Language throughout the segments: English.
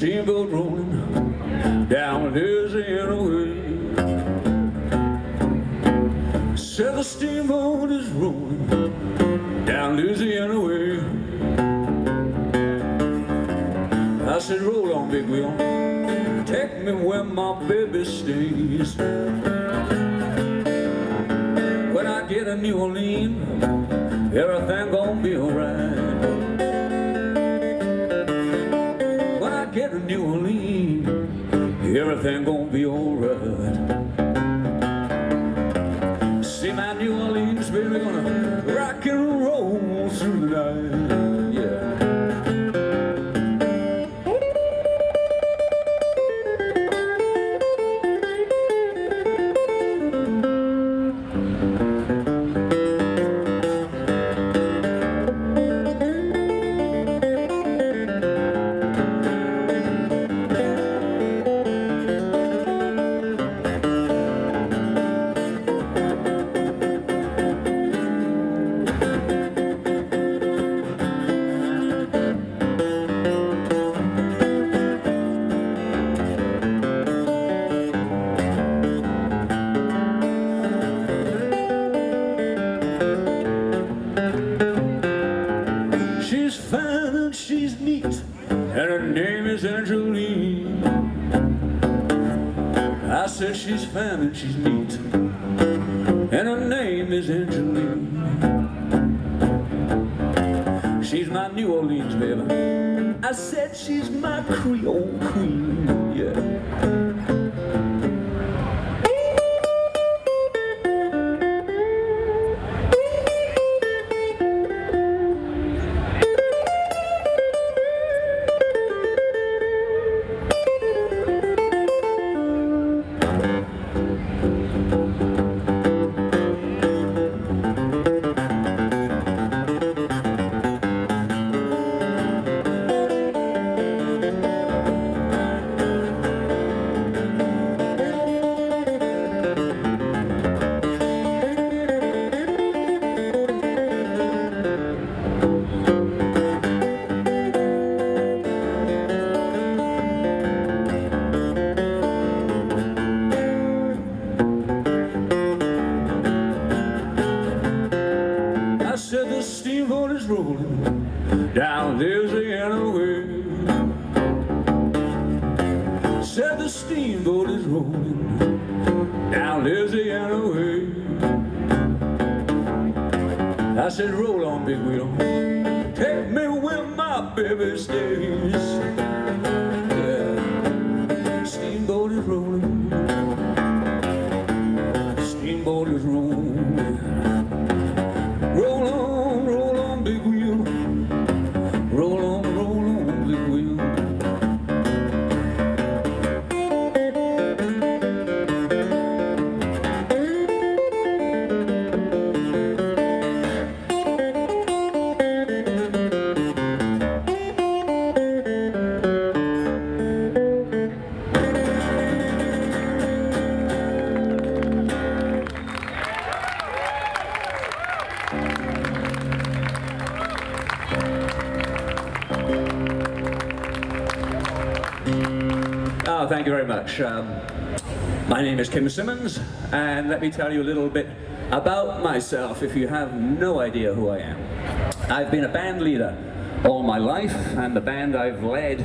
steamboat rolling down Louisiana way. Said the steamboat is rolling down Louisiana way. I said, roll on, big wheel, take me where my baby stays. When I get to New Orleans, everything gonna be alright. When I get to New Orleans, everything gonna be alright. See my New Orleans baby gonna rock and roll through the night. Yeah. She's fine and she's neat, and her name is Angeline. I said she's fine and she's neat, and her name is Angeline. She's my New Orleans baby. I said she's my Creole queen, yeah. I said the steamboat is rolling down Louisiana way. Said the steamboat is rolling down Louisiana way. I said roll on, big wheel, take me where my baby stays. Yeah. Steamboat is rolling, steamboat is rolling. Roll on, big wheel. Roll on, big wheel. Oh, thank you very much. My name is Kim Simmonds, and let me tell you a little bit about myself if you have no idea who I am. I've been a band leader all my life, and the band I've led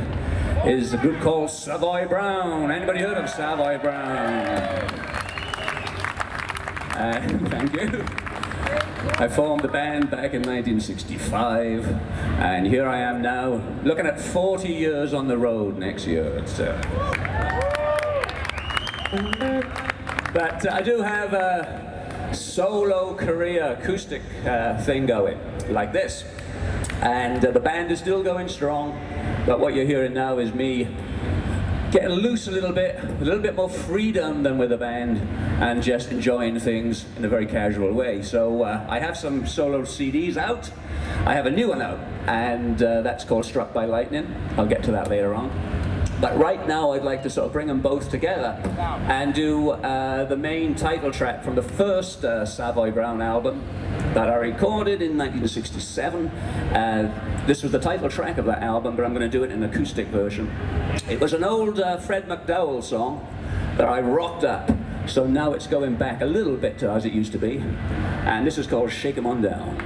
is a group called Savoy Brown. Anybody heard of Savoy Brown? Thank you. I formed the band back in 1965, and here I am now, looking at 40 years on the road next year. But I do have a solo career acoustic thing going, like this. And the band is still going strong, but what you're hearing now is me getting loose a little bit more freedom than with the band, and just enjoying things in a very casual way. So I have some solo CDs out. I have a new one out, and that's called Struck by Lightning. I'll get to that later on. But right now I'd like to sort of bring them both together and do the main title track from the first Savoy Brown album that I recorded in 1967. This was the title track of that album, but I'm going to do it in an acoustic version. It was an old Fred McDowell song that I rocked up, so now it's going back a little bit to as it used to be, and this is called Shake 'Em On Down.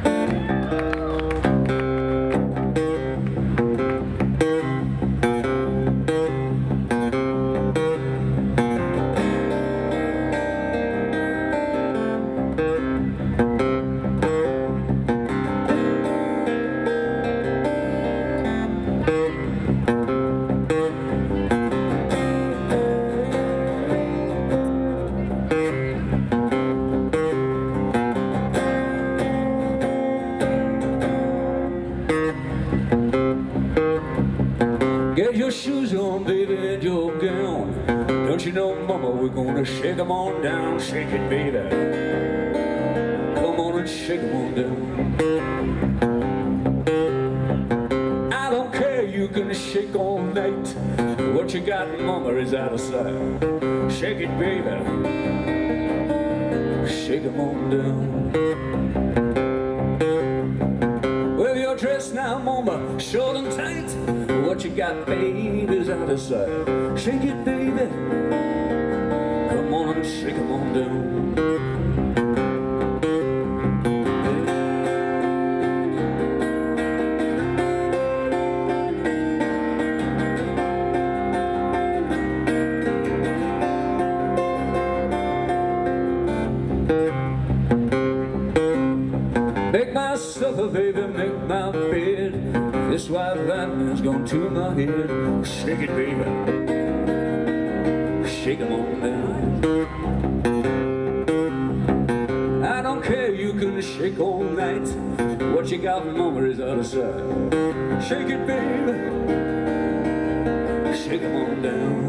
Get your shoes on, baby, and your gown. Don't you know, mama, we're gonna shake 'em on down. Shake it, baby. Come on and shake 'em on down. I don't care, you can shake all night. What you got, mama, is out of sight. Shake it, baby. Shake 'em on down. Well, you're dressed now, mama, short and tight. What you got, babe, is out of sight. Shake it, baby. Come on and shake 'em on down. Make my supper, baby, make my bed. This white lightning's gone to my head. Shake it, baby. Shake 'em on down. I don't care, you can shake all night. What you got, mama, is out of sight. Shake it, baby. Shake 'em on down.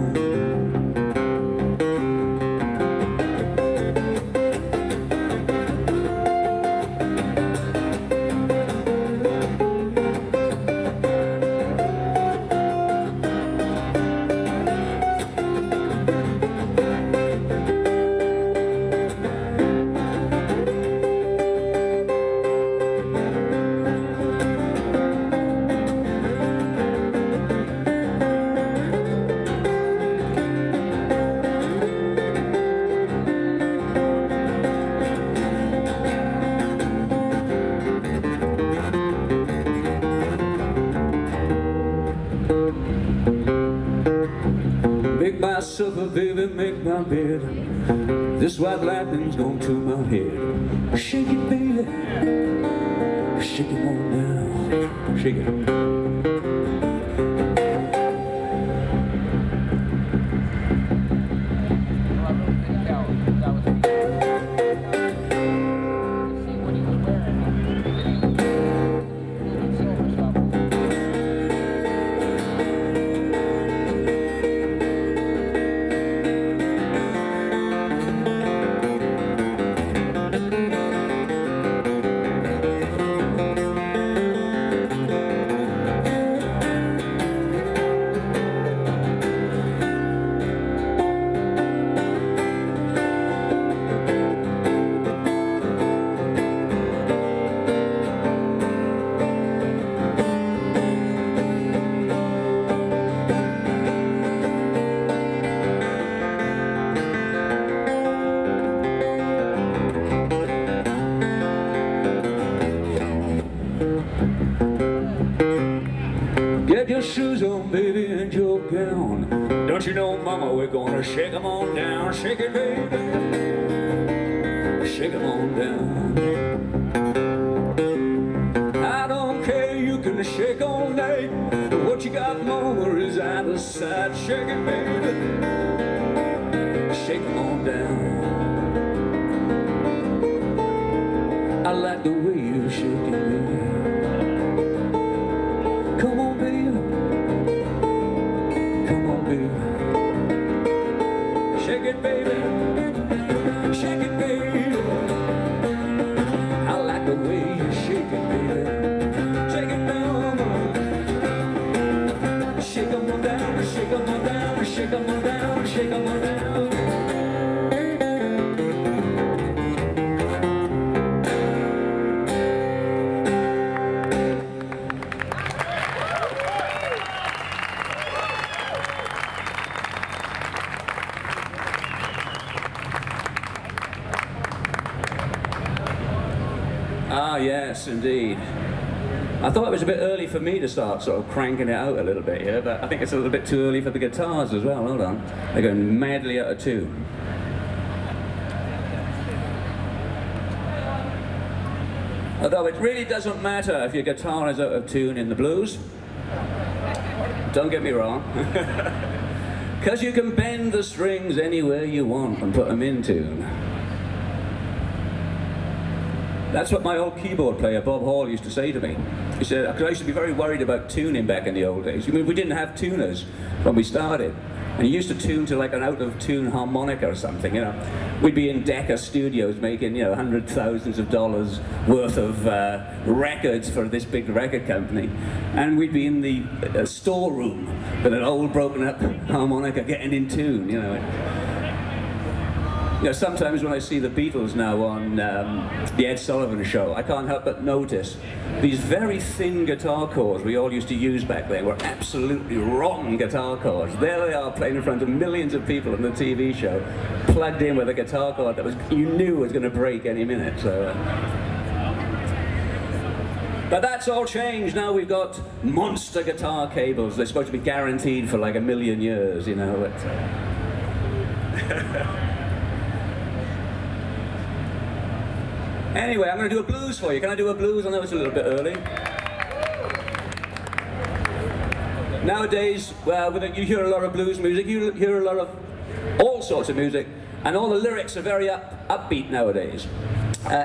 Make my supper, baby, make my bed. This white lightning's gone to my head. Shake it, baby. Shake it on down. Shake it. Get your shoes on, baby, and your gown. Don't you know, mama, we're gonna shake 'em on down. Shake it, baby. Shake 'em on down. I don't care, you can shake all night. What you got, mama, is out of sight. Shake it, baby. Shake 'em on down. I like the way you shake it, baby. Come on, baby. Come on, baby. Shake it, baby. Shake it, baby. I like the way you shake it, baby. Shake it down. Shake 'em down, shake 'em 'em all down, shake 'em all down, shake 'em all down. Ah, yes, indeed. I thought it was a bit early for me to start sort of cranking it out a little bit here, but I think it's a little bit too early for the guitars as well. Hold on. They're going madly out of tune. Although it really doesn't matter if your guitar is out of tune in the blues. Don't get me wrong. Because you can bend the strings anywhere you want and put them in tune. That's what my old keyboard player, Bob Hall, used to say to me. He said, because I used to be very worried about tuning back in the old days. I mean, we didn't have tuners when we started. And he used to tune to like an out-of-tune harmonica or something, you know. We'd be in Decca Studios making, you know, hundreds of thousands of dollars worth of records for this big record company. And we'd be in the storeroom with an old broken-up harmonica getting in tune, you know. You know, sometimes when I see the Beatles now on the Ed Sullivan Show, I can't help but notice these very thin guitar chords we all used to use back then were absolutely rotten guitar chords. There they are playing in front of millions of people on the TV show, plugged in with a guitar chord that you knew was going to break any minute. So, but that's all changed. Now we've got monster guitar cables. They're supposed to be guaranteed for like 1,000,000 years, you know. Anyway, I'm going to do a blues for you. Can I do a blues? I know it's a little bit early. Nowadays, well, you hear a lot of blues music, you hear a lot of all sorts of music, and all the lyrics are very upbeat nowadays,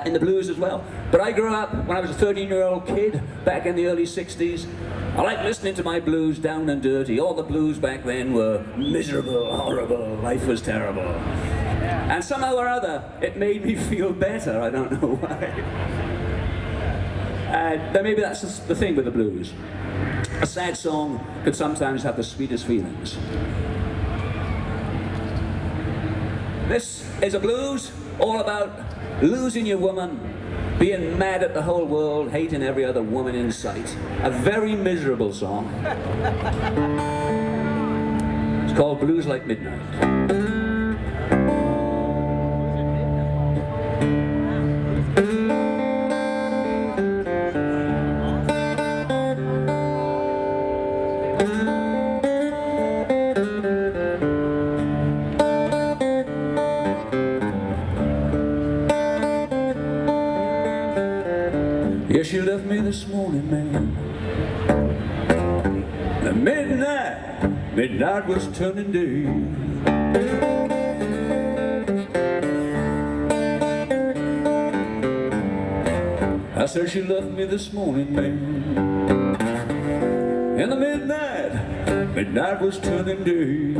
in the blues as well. But I grew up, when I was a 13-year-old kid, back in the early 60s, I liked listening to my blues down and dirty. All the blues back then were miserable, horrible, life was terrible. And somehow or other, it made me feel better. I don't know why. Then maybe that's the thing with the blues. A sad song could sometimes have the sweetest feelings. This is a blues all about losing your woman, being mad at the whole world, hating every other woman in sight. A very miserable song. It's called Blues Like Midnight. Yes, you left me this morning, man. At midnight was turning day. I said she left me this morning, man. In the midnight was turning day.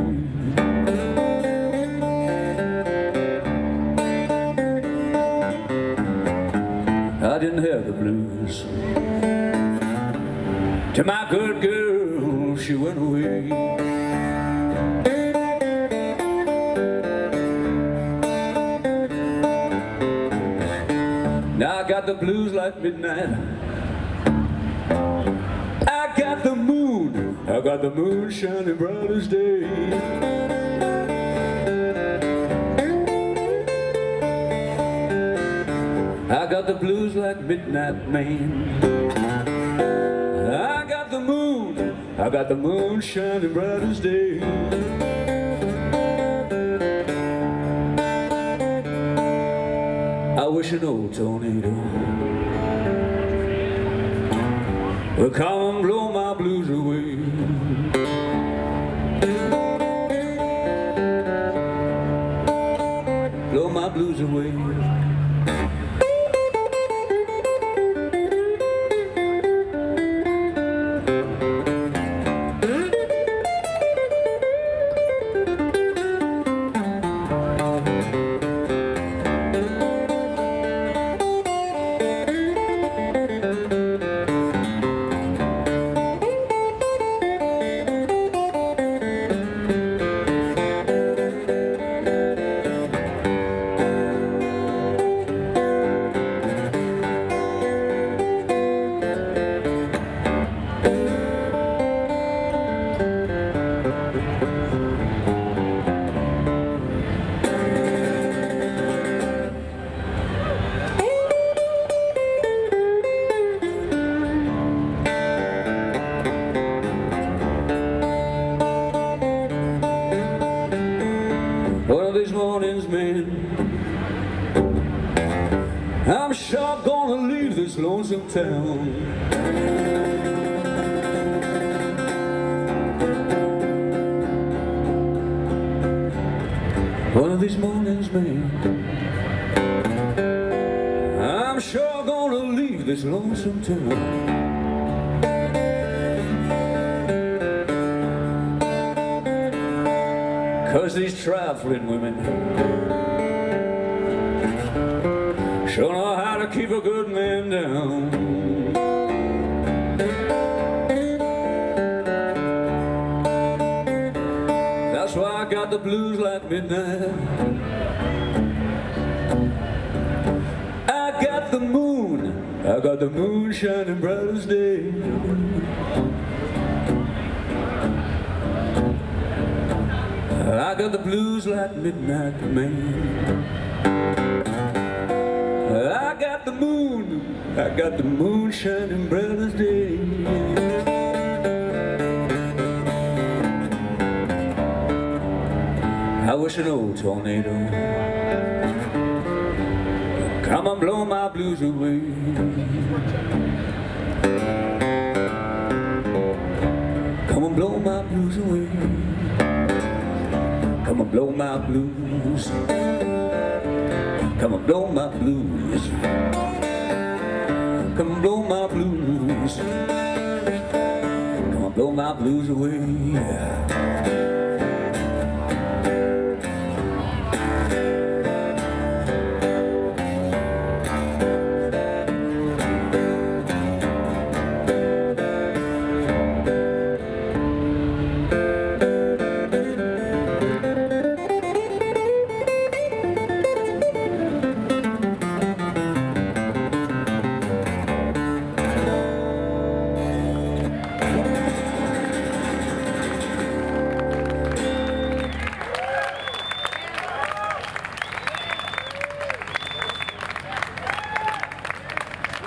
I didn't have the blues. To my good girl, she went away. Now I got the blues like midnight. I got the moon shining bright as day. I got the blues like midnight, man. I got the moon shining bright as day. I wish an old tornado would come and blow my blues away. Blow my blues away. mornings, man, I'm sure gonna leave this lonesome town. One of these mornings, man, I'm sure gonna leave this lonesome town. 'Cause these traveling women sure know how to keep a good man down. That's why I got the blues like midnight. I got the moon shining bright as day. I got the blues like midnight, man. I got the moon shining bright as day. I wish an old tornado come and blow my blues away. Come and blow my blues away. Come and blow my blues. Come and blow my blues. Come and blow my blues. Come and blow my blues away.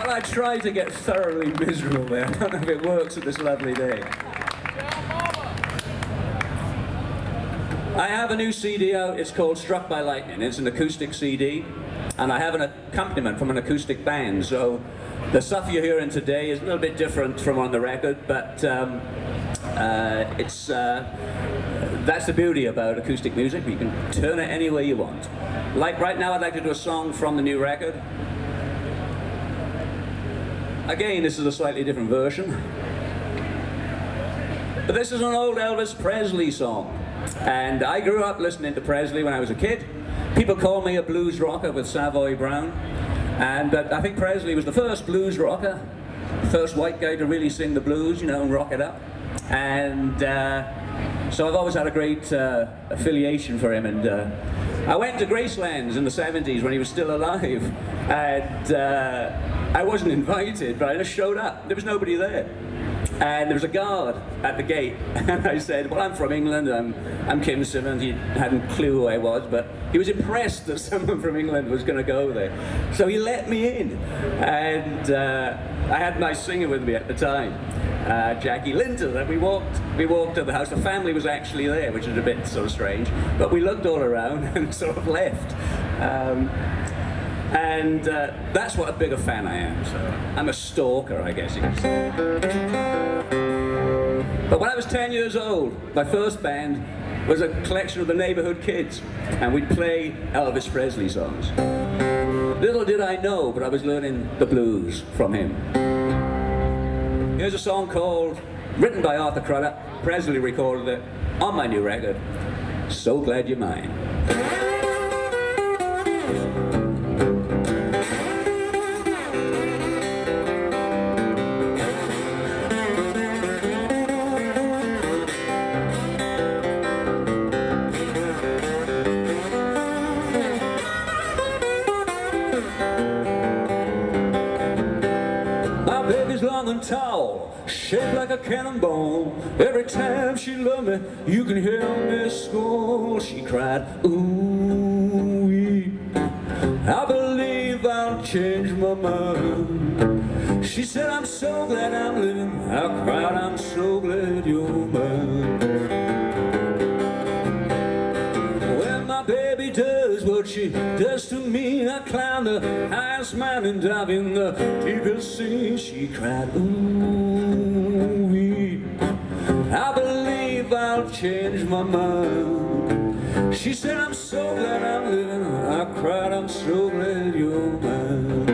I tried to get thoroughly miserable there. I don't know if it works at this lovely day. I have a new CD out. It's called Struck by Lightning. It's an acoustic CD, and I have an accompaniment from an acoustic band. So the stuff you're hearing today is a little bit different from on the record, but that's the beauty about acoustic music. You can turn it any way you want. Like right now, I'd like to do a song from the new record. Again, this is a slightly different version. But this is an old Elvis Presley song. And I grew up listening to Presley when I was a kid. People call me a blues rocker with Savoy Brown. But I think Presley was the first blues rocker, first white guy to really sing the blues, you know, and rock it up. And so I've always had a great affiliation for him. And I went to Gracelands in the 70s when he was still alive. And I wasn't invited, but I just showed up. There was nobody there. And there was a guard at the gate. And I said, well, I'm from England. I'm Kim Simmonds. He hadn't a clue who I was, but he was impressed that someone from England was going to go there. So he let me in. And I had my singer with me at the time, Jackie Linton, and we walked to the house. The family was actually there, which was a bit sort of strange. But we looked all around and sort of left. And that's what a bigger fan I am. So I'm a stalker, I guess you could say. But when I was 10 years old, my first band was a collection of the neighborhood kids, and we'd play Elvis Presley songs. Little did I know, but I was learning the blues from him. Here's a song written by Arthur Crudup. Presley recorded it on my new record, So Glad You're Mine. My baby's long and tall, shaped like a cannonball. Every time she loved me, you can hear me scold. She cried, ooh-wee, I believe I'll change my mind. She said, I'm so glad I'm living. I cried, I'm so glad you're mine. When my baby does 'cause to me I climbed the highest mountain, dive in the deepest sea. She cried, ooh-wee, I believe I'll change my mind. She said, I'm so glad I'm living. I cried, I'm so glad you're mine.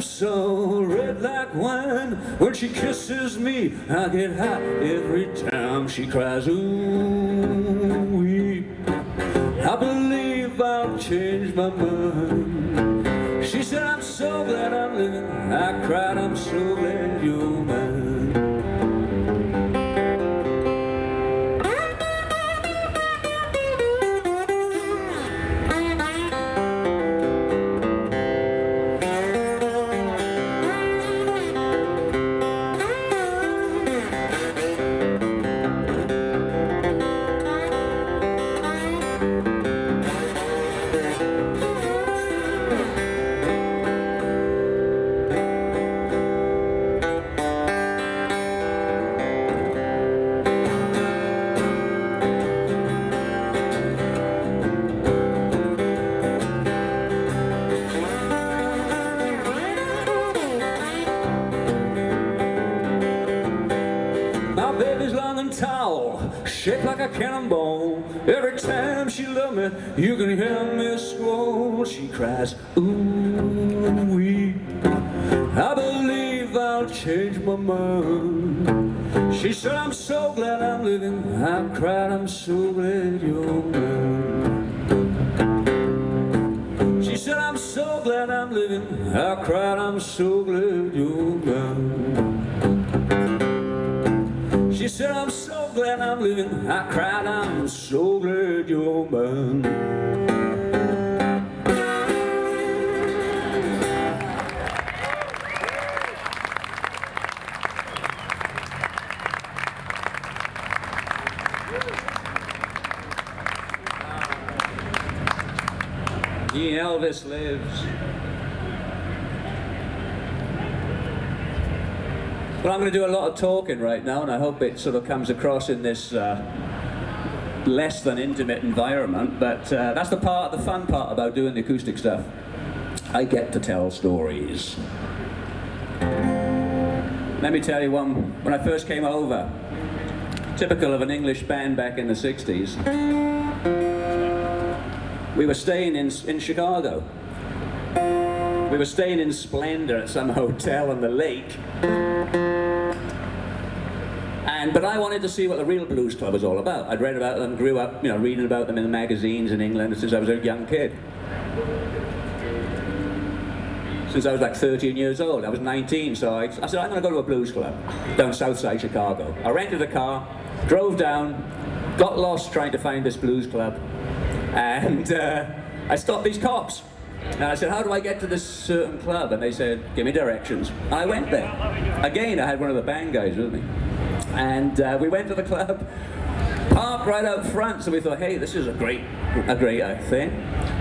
So red like wine, when she kisses me, I get hot every time. She cries, ooh-wee, I believe I'll change my mind. She said, I'm so glad I'm living. I cried, I'm so glad you're mine. My baby's long and tall, shaped like a cannonball. Every time she loves me, you can hear me squall. She cries, ooh-wee, I believe I'll change my mind. She said, I'm so glad I'm living. I cried, I'm so glad you're mine. She said, I'm so glad I'm living. I cried, I'm so glad you're mine. She said, I'm so glad I'm living. I cried, I'm so glad you're mine. Ye Elvis lives. Well, I'm going to do a lot of talking right now, and I hope it sort of comes across in this less than intimate environment, but that's the fun part about doing the acoustic stuff. I get to tell stories. Let me tell you one. When I first came over, typical of an English band back in the 60s, we were staying in Chicago. We were staying in splendor at some hotel on the lake. But I wanted to see what the real blues club was all about. I'd read about them, grew up, reading about them in the magazines in England since I was a young kid. Since I was like 13 years old. I was 19, so I said, I'm going to go to a blues club down south side Chicago. I rented a car, drove down, got lost trying to find this blues club, and I stopped these cops. And I said, how do I get to this certain club? And they said, give me directions. And I went there. Again, I had one of the band guys with me. And we went to the club, parked right out front, so we thought, hey, this is a great thing.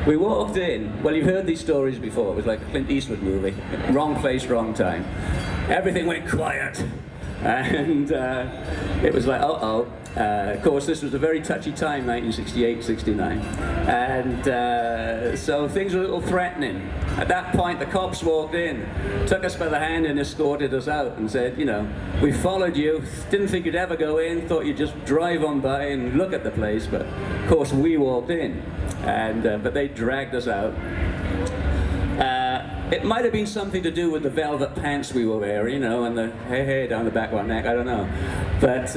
We walked in. Well, you've heard these stories before. It was like a Clint Eastwood movie. Wrong place, wrong time. Everything went quiet. And it was like, uh-oh. Of course, this was a very touchy time, 1968, 69. And so things were a little threatening. At that point, the cops walked in, took us by the hand and escorted us out and said, we followed you, didn't think you'd ever go in, thought you'd just drive on by and look at the place, but of course we walked in. And but they dragged us out. It might have been something to do with the velvet pants we were wearing, and the hey down the back of our neck, I don't know. But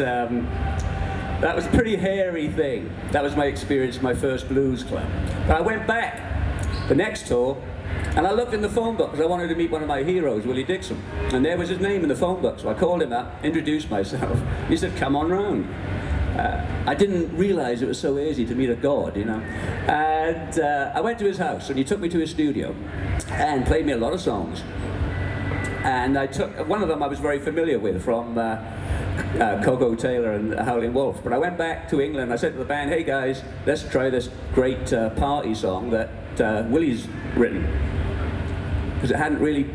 That was a pretty hairy thing. That was my experience, my first blues club. But I went back the next tour, and I looked in the phone book because I wanted to meet one of my heroes, Willie Dixon. And there was his name in the phone book, so I called him up, introduced myself. He said, come on round. I didn't realize it was so easy to meet a god, you know. And I went to his house, and he took me to his studio and played me a lot of songs. And I took one of them I was very familiar with from Coco Taylor and Howlin' Wolf. But I went back to England. I said to the band, "Hey guys, let's try this great party song that Willie's written," because it hadn't really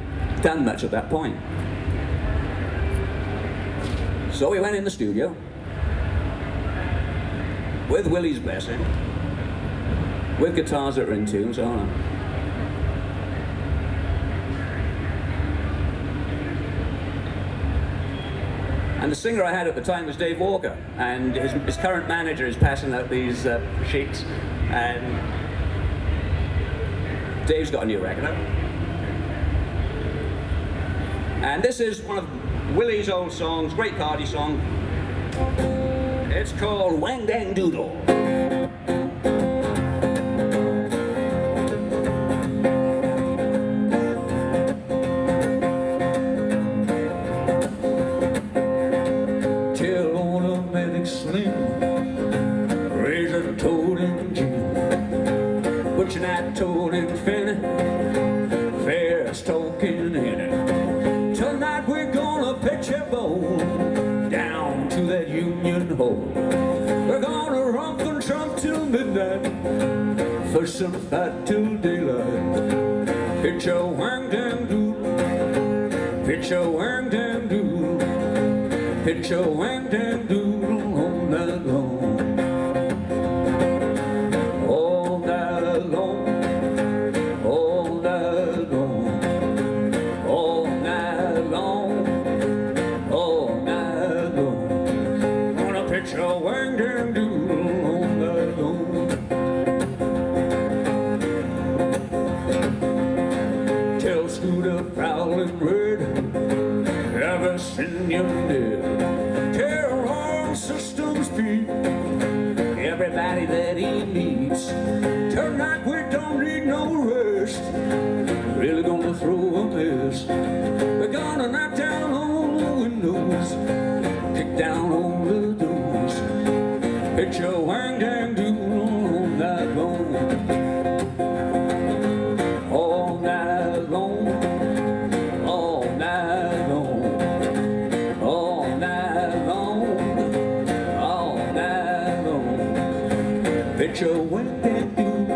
done much at that point. So we went in the studio with Willie's blessing, with guitars that were in tune, so on. And the singer I had at the time was Dave Walker, and his current manager is passing out these sheets, and Dave's got a new record out. And this is one of Willie's old songs, great party song. It's called Wang Dang Doodle. Told him Finney, fair's talking in it. Tonight we're gonna pitch a bowl down to that Union Hole. We're gonna romp and trump till midnight, for some fight till daylight. Pitch a wang dang doodle, pitch a wang dang doodle, pitch a wang dang doodle all night long. Everybody that he meets, tonight we don't need no rest. Really gonna throw a mess. We're gonna knock down all the windows, kick down all the doors. Pitch a wang dang doodle all night long, all night long, all night long, all night long, all night long. Pitch a wang dang doodle,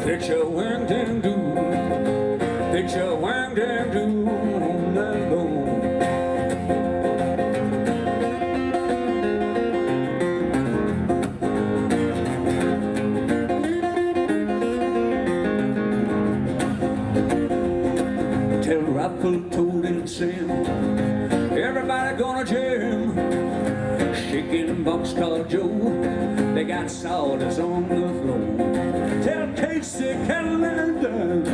pitch a wang dang doodle, pitch a wang dang doodle all night long. Tell Raffle, Toad and Sam, everybody gonna jam. Shaking Boxcar Joe, they got sawdust on the floor. Tell Casey, Kettle and Dan,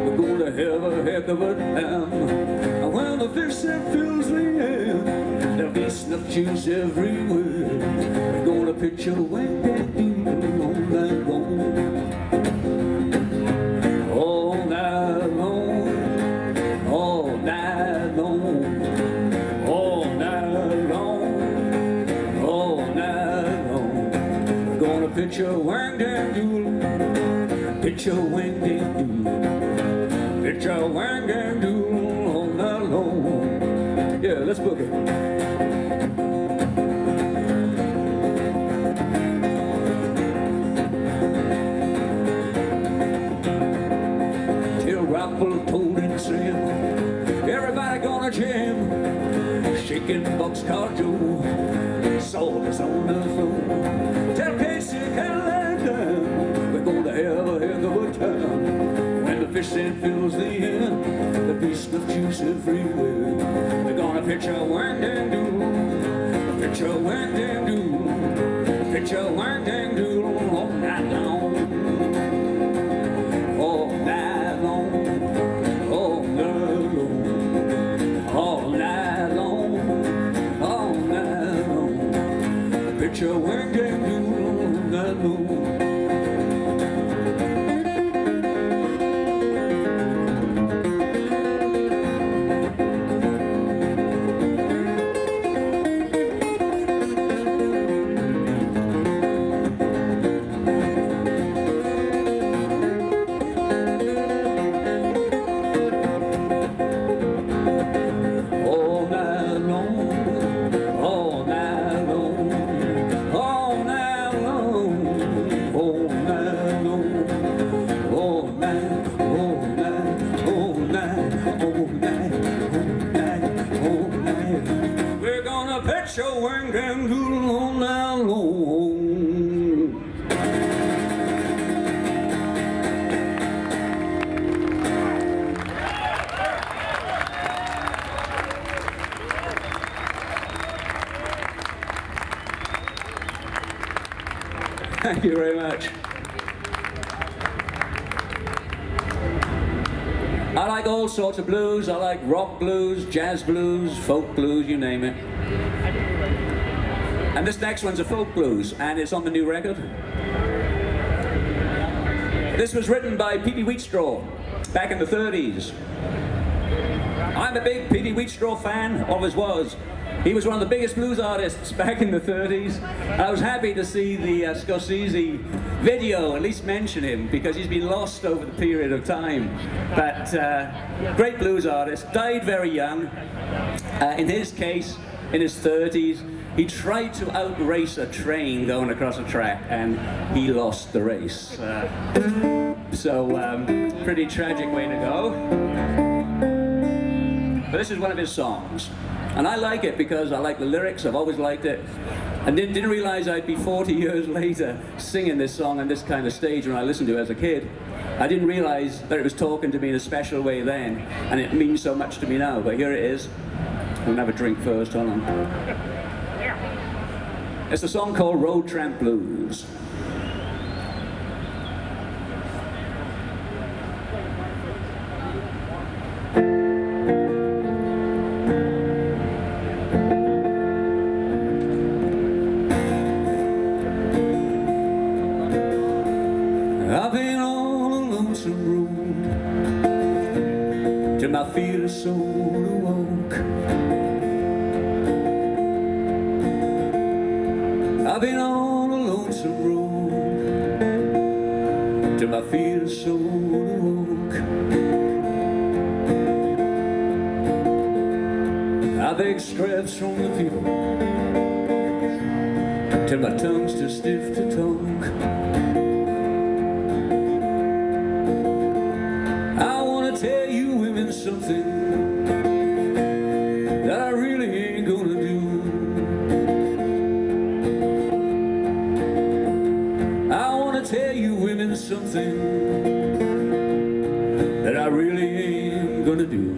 we're gonna have a heck of a time. And when the fish set fills the air, there'll be snuff juice everywhere. We're gonna pitch a wang dang doodle all night long, all night long, all night long, all night long, all night long. We're gonna pitch a wang dang doodle, pitch a wang dang doodle, pitch a wang dang doodle all night long. Yeah, let's book it. Till Raffle, Toad and Sam, everybody gonna jam. Shaking Boxcar Joe, sawdust on the floor. Tell Casey, Kettle and Dan, we're gonna have a heck of a time. When the fish stand fills the air, there'll be snuff juice everywhere. We're gonna pitch a wang dang doodle, pitch a wang dang doodle, pitch a wang dang doodle all night long, all night long, all night long, all night long, all night long. Pitch a swinging on that moon. Your wing and doodle on down low. Thank you very much. I like all sorts of blues. I like rock blues, jazz blues, folk blues, you name it. And this next one's a folk blues, and it's on the new record. This was written by Petey Wheatstraw back in the 30s. I'm a big Petey Wheatstraw fan, always was. He was one of the biggest blues artists back in the 30s. I was happy to see the Scorsese video at least mention him, because he's been lost over the period of time. But great blues artist, died very young. In his case, in his 30s, he tried to outrace a train going across a track, and he lost the race. Pretty tragic way to go. But this is one of his songs. And I like it because I like the lyrics, I've always liked it. And didn't realize I'd be 40 years later singing this song on this kind of stage when I listened to it as a kid. I didn't realize that it was talking to me in a special way then, and it means so much to me now. But here it is. I'm gonna have a drink first, hold on. It's a song called Road Tramp Blues. I've been on a lonesome road till my feet are sore to walk. I've been on a lonesome road till my feet are sore to walk. I beg scraps from the people till my tongue's too stiff to talk. I wanna tell you women something that I really ain't gonna do. I wanna tell you women something that I really ain't gonna do.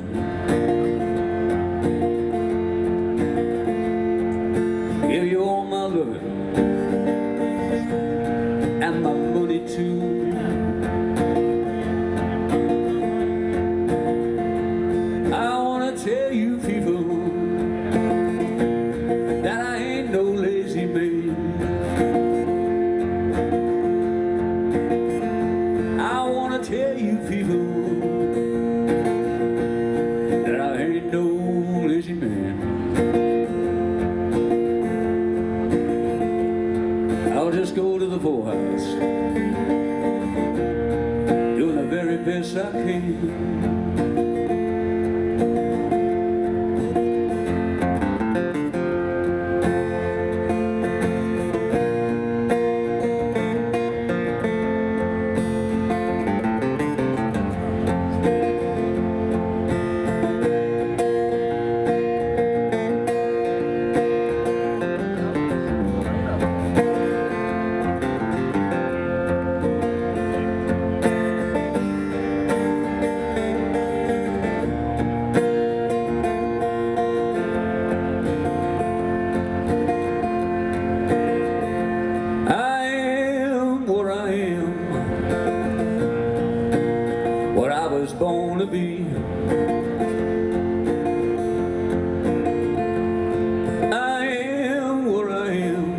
Give you all my loving and my money too. Tell you people that I ain't no lazy man. I wanna tell you people that I ain't no lazy man. I'll just go to the poorhouse, doing the very best I can. Born to be. I am what I am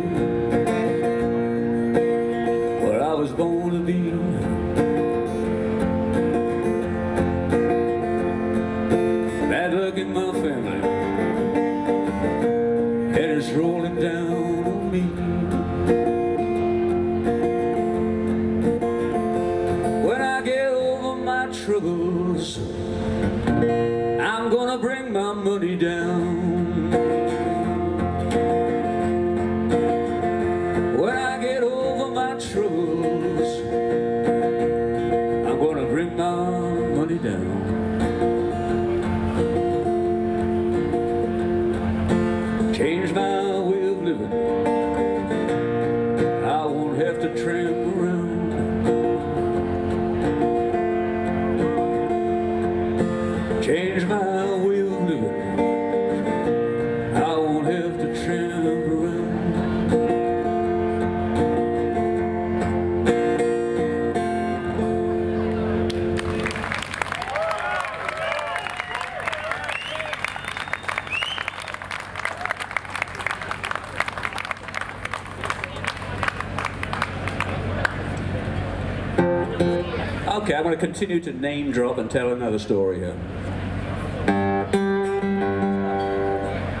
troubles. I'm gonna bring my money down. Change my way of living. I won't have to tramp around. Change my way of living. I won't have to tramp around. Okay, I'm going to continue to name drop and tell another story here.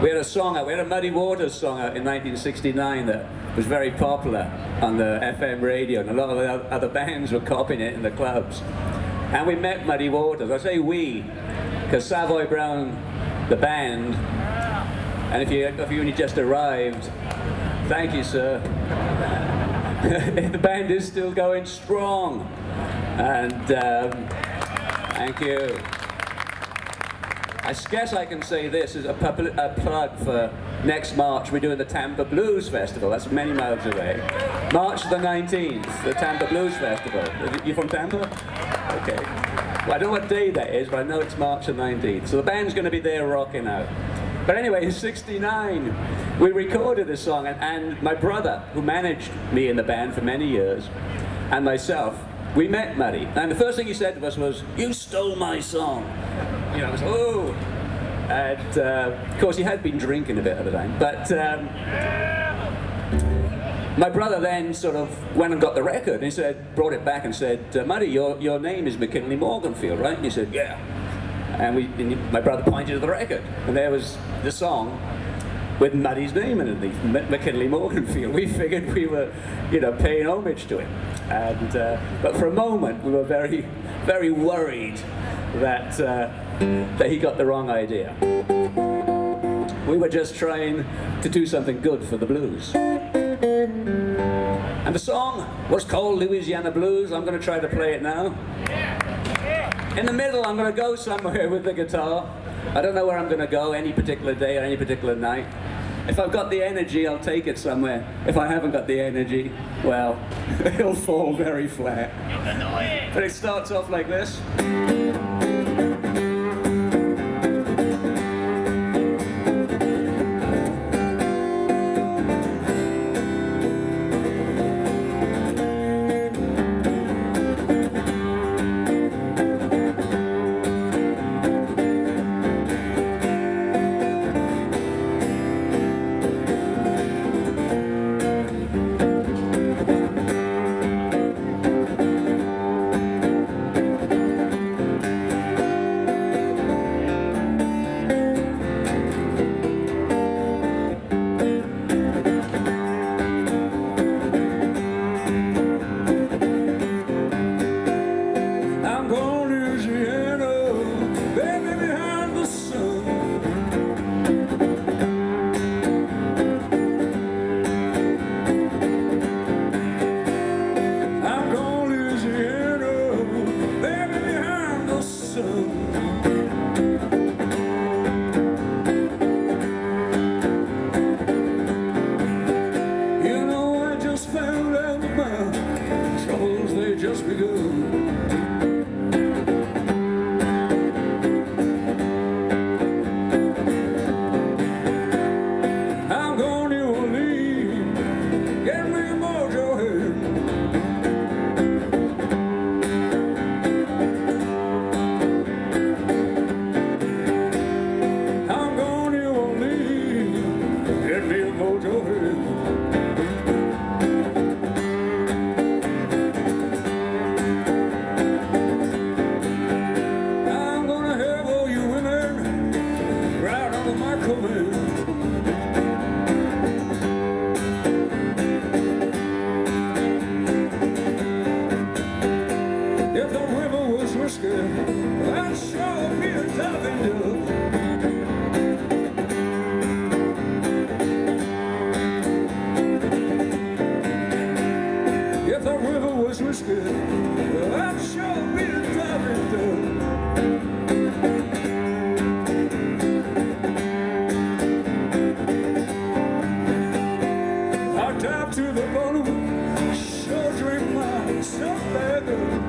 We had a song out, we had a Muddy Waters song out in 1969 that was very popular on the FM radio, and a lot of the other bands were copying it in the clubs. And we met Muddy Waters. I say we, because Savoy Brown, the band, and if you only just arrived, thank you, sir. The band is still going strong. And thank you. I guess I can say this is a plug for next March. We're doing the Tampa Blues Festival. That's many miles away. March the 19th, the Tampa Blues Festival. You from Tampa? Okay. Well, I don't know what day that is, but I know it's March the 19th. So the band's going to be there rocking out. But anyway, in '69, we recorded this song, and my brother, who managed me in the band for many years, and myself, we met Muddy, and the first thing he said to us was, "You stole my song." You know, I was, oh. And of course, he had been drinking a bit at the time. But my brother then sort of went and got the record, and he said, brought it back and said, "Muddy, your name is McKinley Morganfield, right?" And he said, "Yeah." And my brother pointed to the record, and there was the song with Muddy's name underneath, McKinley Morganfield. We figured we were, paying homage to him. And but for a moment, we were very, very worried that he got the wrong idea. We were just trying to do something good for the blues. And the song was called Louisiana Blues. I'm going to try to play it now. In the middle, I'm going to go somewhere with the guitar. I don't know where I'm going to go any particular day or any particular night. If I've got the energy, I'll take it somewhere. If I haven't got the energy, well, it'll fall very flat. But it starts off like this. this whiskey, I'm sure we'll drive it through. Hot down to the bottom, sure drink myself back up.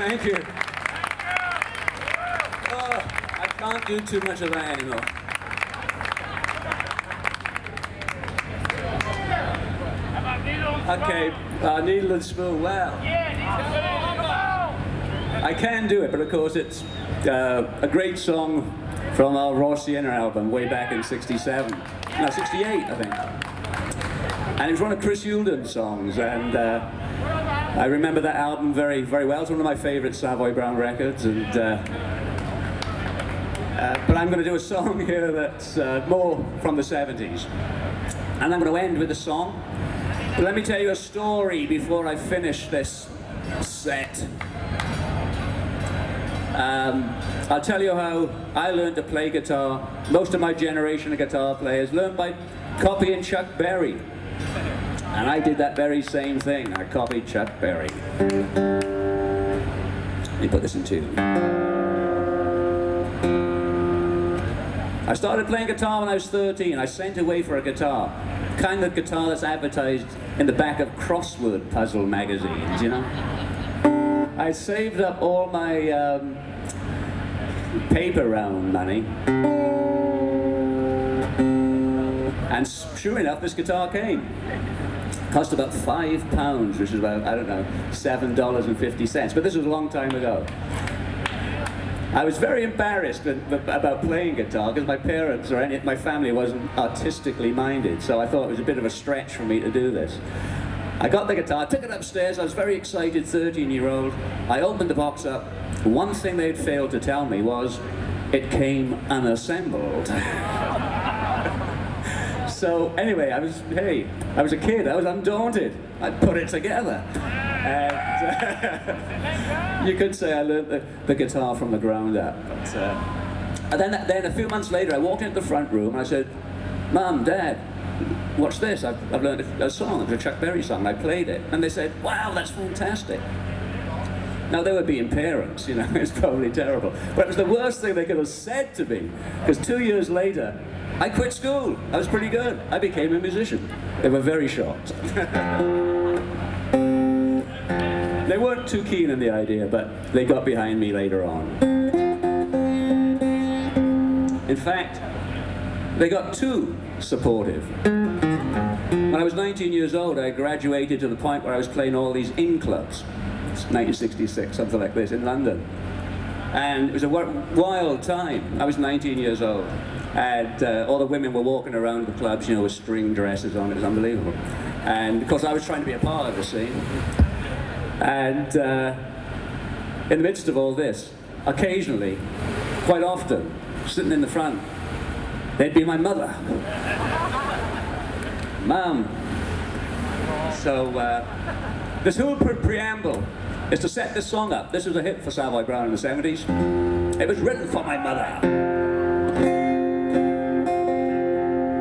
Thank you. Oh, I can't do too much of that anymore. Okay, needle and spoon. Well, I can do it, but of course it's a great song from our Raw Sienna album way back in '67. No, '68, I think. And it was one of Chris Yulden's songs, and I remember that album very, very well. It's one of my favorite Savoy Brown records, and but I'm going to do a song here that's more from the '70s. And I'm going to end with a song. But let me tell you a story before I finish this set. I'll tell you how I learned to play guitar. Most of my generation of guitar players learned by copying Chuck Berry. And I did that very same thing. I copied Chuck Berry. Let me put this in tune. I started playing guitar when I was 13. I sent away for a guitar. Kind of guitar that's advertised in the back of crossword puzzle magazines, you know? I saved up all my paper round money. And sure enough, this guitar came. Cost about £5, which is about, I don't know, $7.50. But this was a long time ago. I was very embarrassed about playing guitar because my parents or my family wasn't artistically minded, so I thought it was a bit of a stretch for me to do this. I got the guitar, took it upstairs, I was very excited, 13-year-old. I opened the box up. One thing they'd failed to tell me was it came unassembled. So anyway, I was a kid, I was undaunted. I put it together. And you could say I learned the guitar from the ground up. But, and then a few months later, I walked into the front room and I said, "Mum, Dad, what's this? I've learned a song, it's a Chuck Berry song." I played it, and they said, "Wow, that's fantastic." Now they were being parents, you know, it's probably terrible. But it was the worst thing they could have said to me, because 2 years later, I quit school. I was pretty good. I became a musician. They were very shocked. They weren't too keen on the idea, but they got behind me later on. In fact, they got too supportive. When I was 19 years old, I graduated to the point where I was playing all these in clubs. It's 1966, something like this, in London. And it was a wild time. I was 19 years old. And all the women were walking around the clubs, you know, with string dresses on. It was unbelievable. And of course, I was trying to be a part of the scene. And in the midst of all this, occasionally, quite often, sitting in the front, there'd be my mother. Mum. So this whole preamble is to set this song up. This was a hit for Savoy Brown in the '70s. It was written for my mother.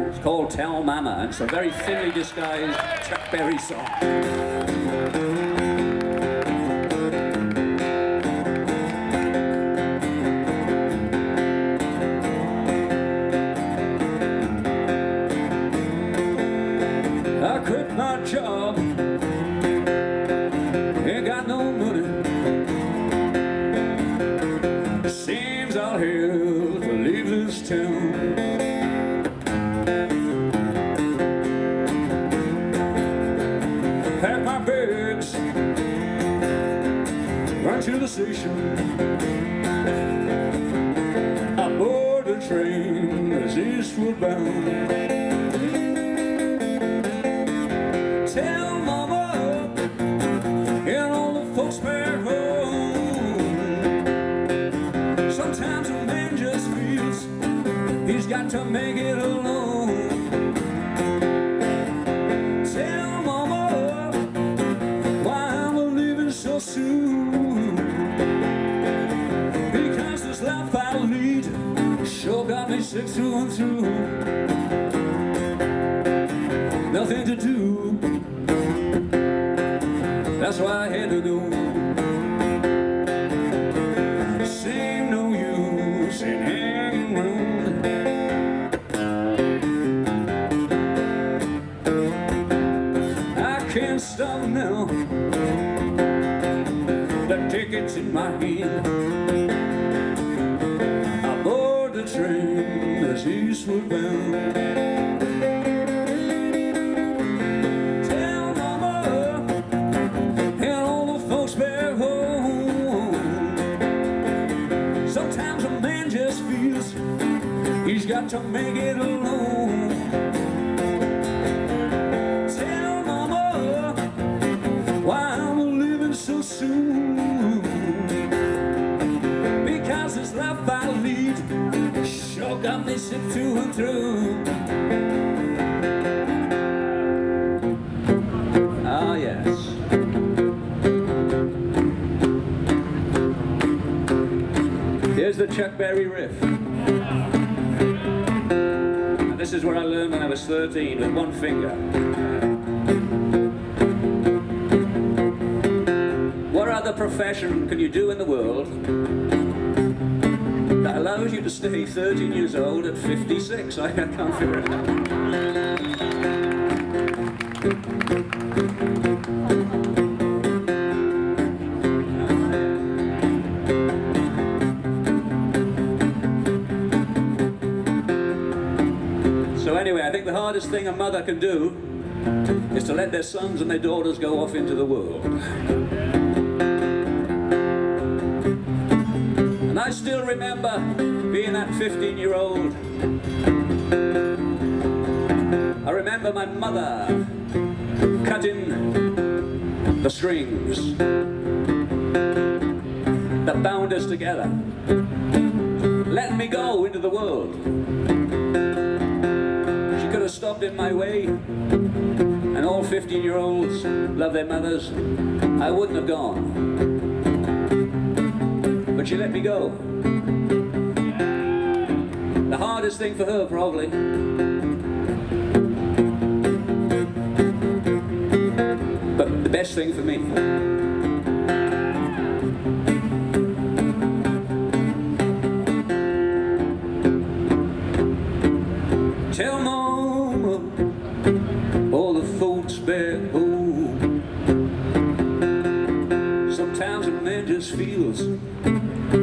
It's called Tell Mama, and it's a very thinly disguised Chuck Berry song. I quit my job, ain't got no money. Seems I'll have to leave this town. Pack my bags, run to the station. I board the train that's eastward bound. Tell Mama and all the folks back home, sometimes a man just feels he's got to make it alone. Tell Mama why I'm leaving so soon, because this life I lead sure got me sick through and through. Nothing to do, that's why I had to go. Seemed no use in hanging around. I can't stop now. the tickets in my hand. I board the train that's eastward bound. Tell Mama and all the folks back home, sometimes a man just feels he's got to make it alone. Tell Mama why I'm living so soon, because this life I lead sure got me sick through and through. Ah, yes. Here's the Chuck Berry riff. And this is what I learned when I was 13 with one finger. What other profession can you do in the world that allows you to stay 13 years old at 56? I can't figure it out. So anyway, I think the hardest thing a mother can do is to let their sons and their daughters go off into the world. And I still remember being that 15-year-old. I remember my mother cutting the strings that bound us together, letting me go into the world. She could have stopped in my way, and all 15-year-olds love their mothers. I wouldn't have gone, but she let me go. The hardest thing for her, probably. But the best thing for me. Tell Mama, all the folks back home, sometimes a man just feels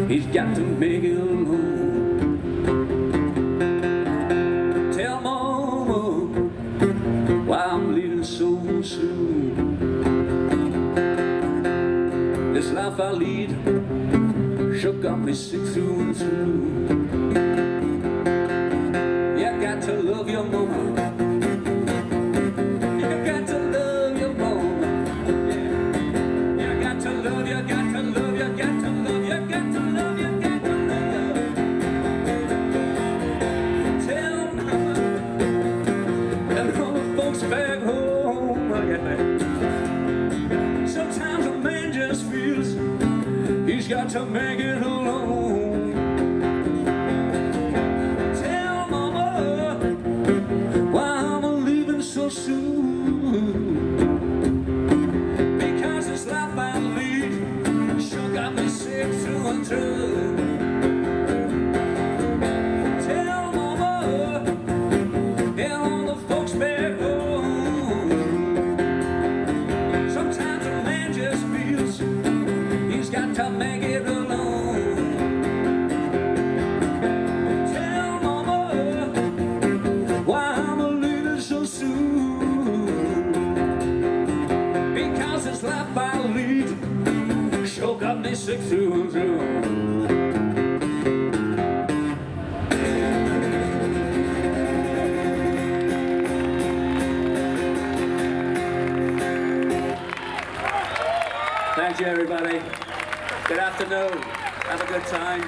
he's got to make it alone. Tell Mama why I'm leaving so soon. This life I lead sure got me sick through and through. You got to love your mama. You got to love your mama. Yeah. You got to love, you got to love, you got to love, you got to love, you got to love. Tell mama and all the folks back home. Sometimes a man just feels he's got to make it alone. Tell Mama why I'm leaving so soon, because this life I lead sure got me sick through and through. Tell Mama and all the folks back home, sometimes a man just feels he's got to make it alone. Tell Mama why I'm leaving so soon, because this life I lead sure got me sick through and through. Thank you, everybody. Good afternoon. Have a good time.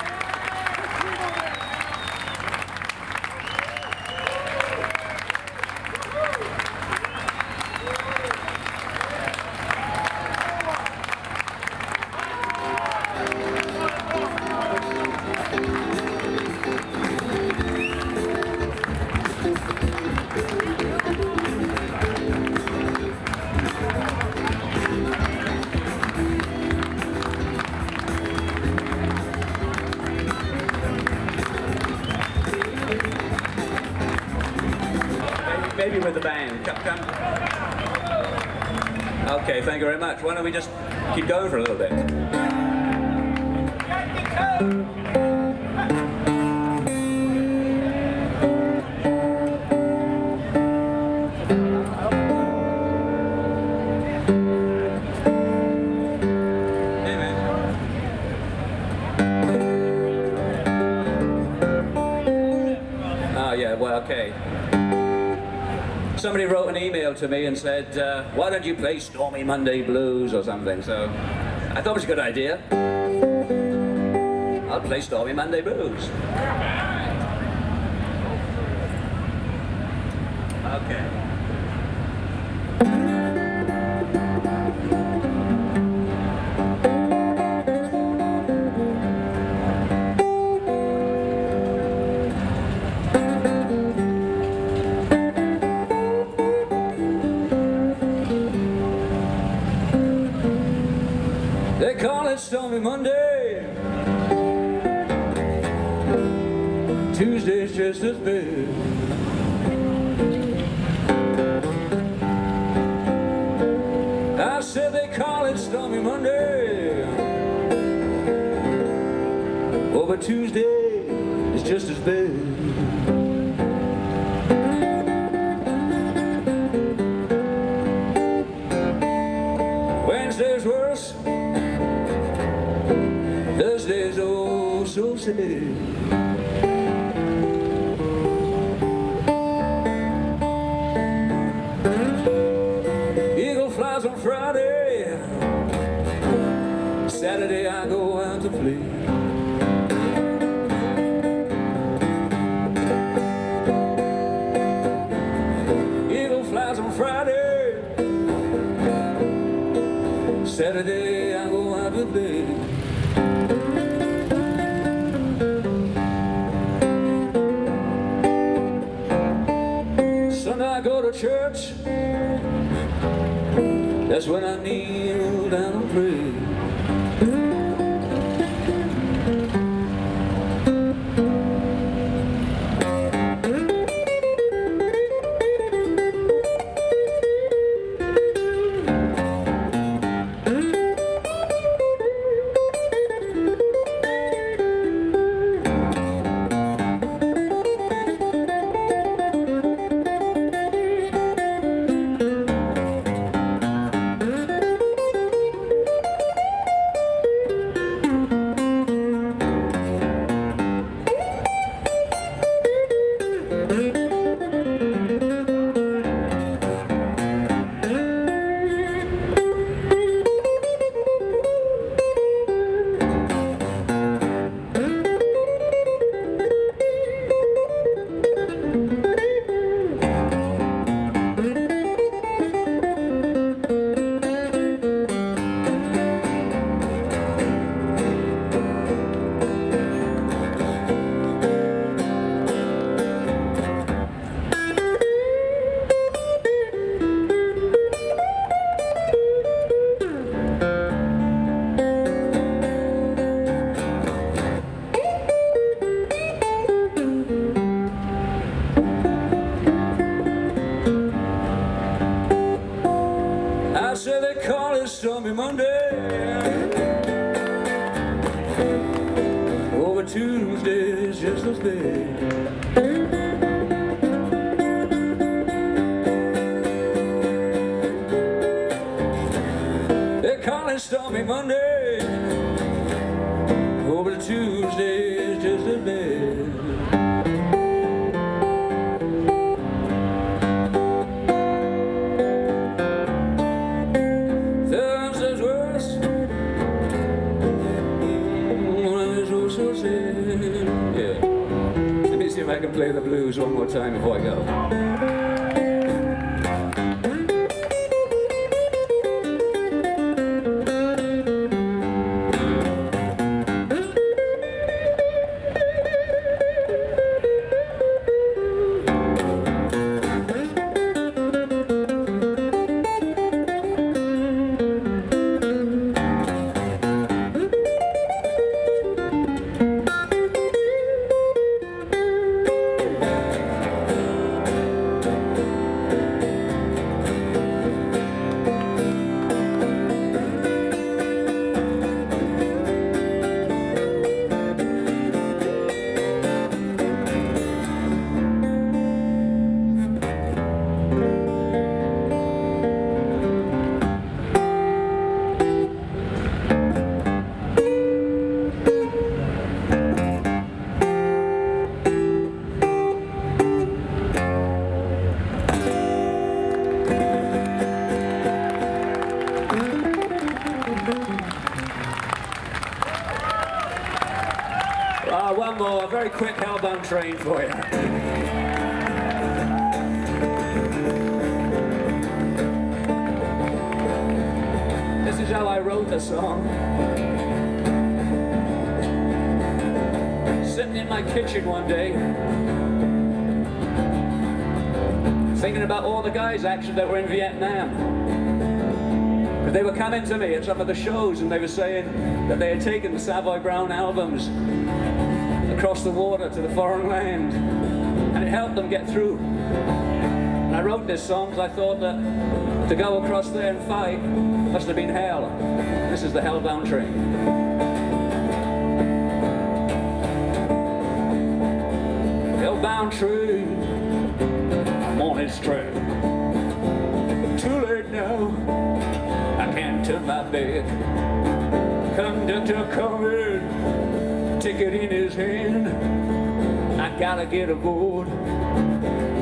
Maybe with the band. Come. Okay, thank you very much. Why don't we just keep going for a little bit? Oh yeah, well, okay. Somebody wrote an email to me and said, why don't you play Stormy Monday Blues or something? So I thought it was a good idea. I'll play Stormy Monday Blues. Okay. They call it Stormy Monday. Tuesday's just as bad. I said they call it Stormy Monday. Oh, but Tuesday is just as bad. Wednesday's worse. Thursday's oh so sad. Eagle flies on Friday. Saturday I go out to play. Eagle flies on Friday. Saturday I go out to play. Sunday I go to church. That's when I kneel down and pray. I said they call it Stormy Monday. Over Tuesday is just as bad. They call it Stormy Monday. Over Tuesday is just as bad. Yeah. Let me see if I can play the blues one more time before I go. one more, a very quick hellbound train for you. This is how I wrote the song. Sitting in my kitchen one day, thinking about all the guys actually that were in Vietnam. Because they were coming to me at some of the shows and they were saying that they had taken the Savoy Brown albums across the water to the foreign land and it helped them get through. And I wrote this song because I thought that to go across there and fight must have been hell. This is the Hellbound Train. Hellbound train, I'm on its track. Too late now, I can't turn my back. Conductor coming, ticket in his hand. I gotta get aboard,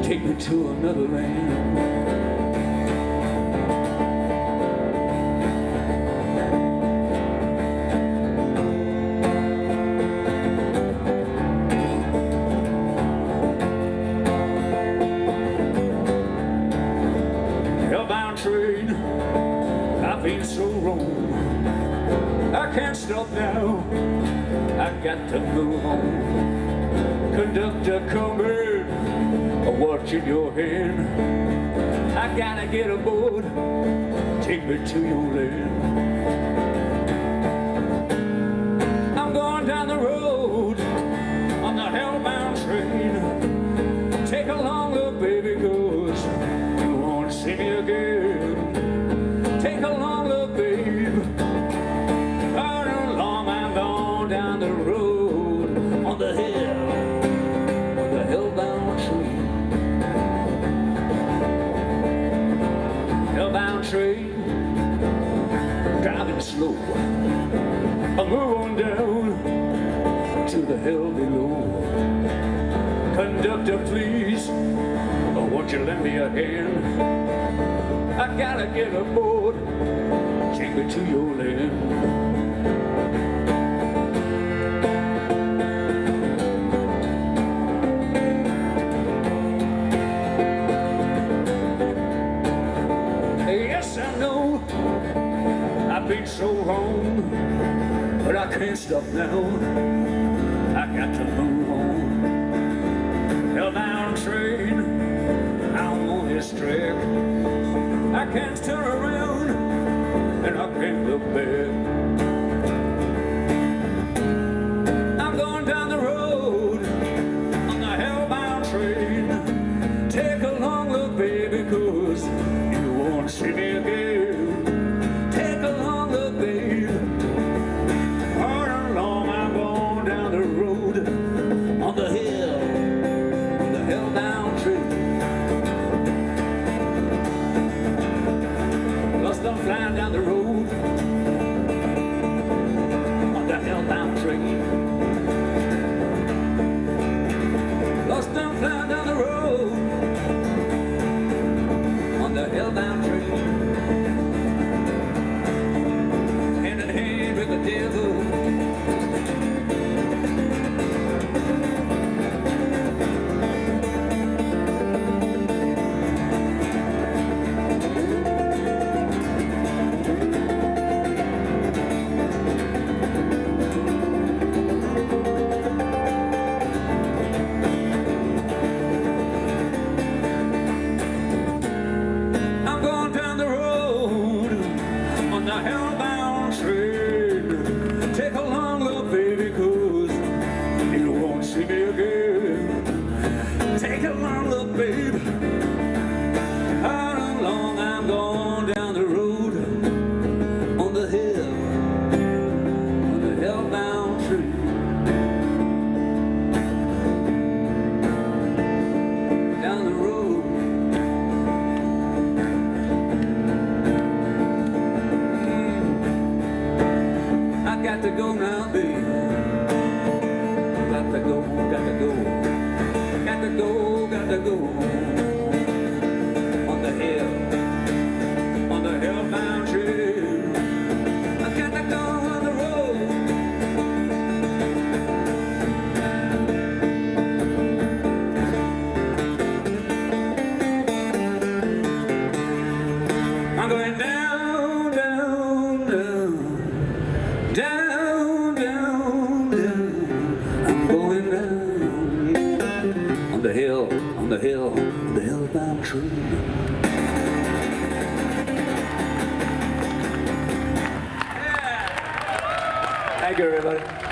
take me to another land. Train, I've been so wrong. I can't stop now, I got to move on. Conductor coming, watching your hand. I gotta get aboard, take me to your land. I'm going down the road on the hellbound train. Take a long look, baby, 'cause you won't see me again. Take a long look, babe. How long I'm going down the road on the hill, on the hellbound train. Hellbound train, driving slow. I'm moving down to the hell below. Conductor, please, won't you lend me a hand? I gotta get aboard, take me to your land. Yes, I know I've been so wrong, but I can't stop now. I got to move on. Hellbound train, I'm on this track. I can't turn around and I can't look back. I'm going down the road on the hellbound train. Take a long look, baby, 'cause you won't see me again. Take a long look, babe. Hard and long I'm going down the road on the hill, on the hellbound train. I'm flying down the road on the hellbound train. Lost, I'm flying down the road on the hellbound train. Hand in hand with the devil. Take a long look, baby, 'cause you won't see me again. Take a long look, babe. How long I'm going down the road on the hill, on the hellbound train. Down the road. I got to go now, babe. Got to go, got to go. Got to go, got to go. On the hill, on the hellbound trail. I got to go on the road. I'm going down, down, down, down, down, down. I'm going down on the hill, on the hill, on the hillbound tree. Thank you, everybody.